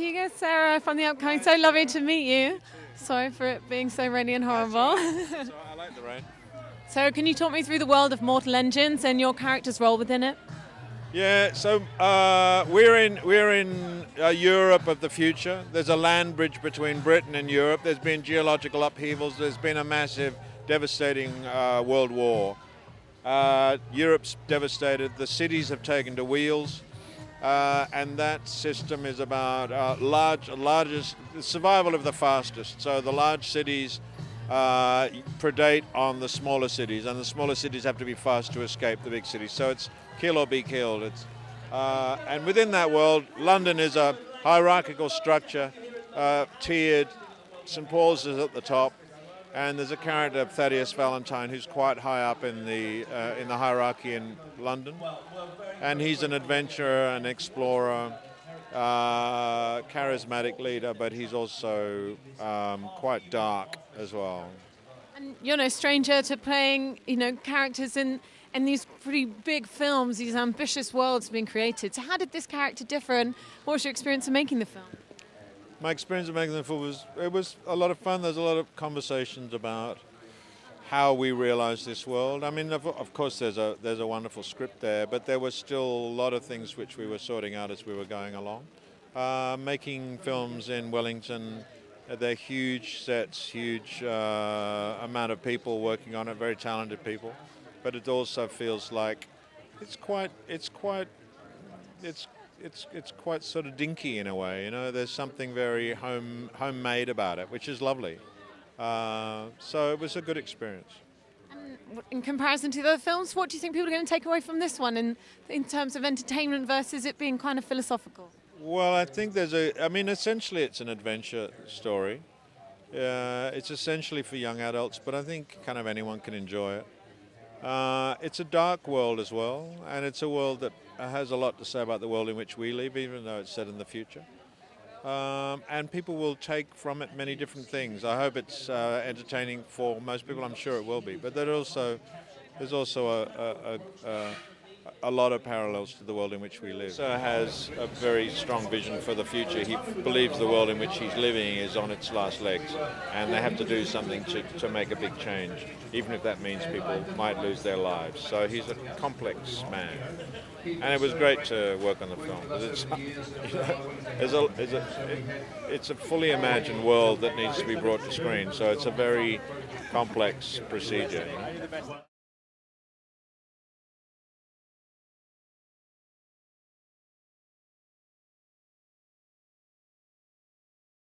Hugo, Sarah from the upcoming. So lovely to meet you. Sorry for it being so rainy and horrible. I like the rain. So can you talk me through the world of Mortal Engines and your character's role within it? Yeah, so we're in Europe of the future. There's a land bridge between Britain and Europe. There's been geological upheavals. There's been a massive, devastating world war. Europe's devastated. The cities have taken to wheels, and that system is about the survival of the fastest. So the large cities predate on the smaller cities, and the smaller cities have to be fast to escape the big cities. So it's kill or be killed. And within that world, London is a hierarchical structure, tiered. St Paul's is at the top, and there's a character, Thaddeus Valentine, who's quite high up in the hierarchy in London, and he's an adventurer, an explorer, charismatic leader, but he's also quite dark as well. And you're no stranger to playing, characters in these pretty big films, these ambitious worlds being created. So how did this character differ, and what was your experience of making the film? My experience of making the film was a lot of fun. There's a lot of conversations about how we realize this world. I mean, of course, there's a wonderful script there, but there was still a lot of things which we were sorting out as we were going along. Making films in Wellington, they're huge sets, huge amount of people working on it, very talented people. But it also feels like it's quite sort of dinky in a way. There's something very homemade about it, which is lovely. So it was a good experience. And in comparison to the other films, what do you think people are going to take away from this one in terms of entertainment versus it being kind of philosophical? Well, I think essentially it's an adventure story. It's essentially for young adults, but I think kind of anyone can enjoy it. It's a dark world as well, and it's a world that has a lot to say about the world in which we live, even though it's set in the future. And people will take from it many different things. I hope it's entertaining for most people. I'm sure it will be. But there's also a lot of parallels to the world in which we live. So has a very strong vision for the future. He believes the world in which he's living is on its last legs, and they have to do something to make a big change, even if that means people might lose their lives. So he's a complex man. And it was great to work on the film, because it's a fully imagined world that needs to be brought to screen. So it's a very complex procedure.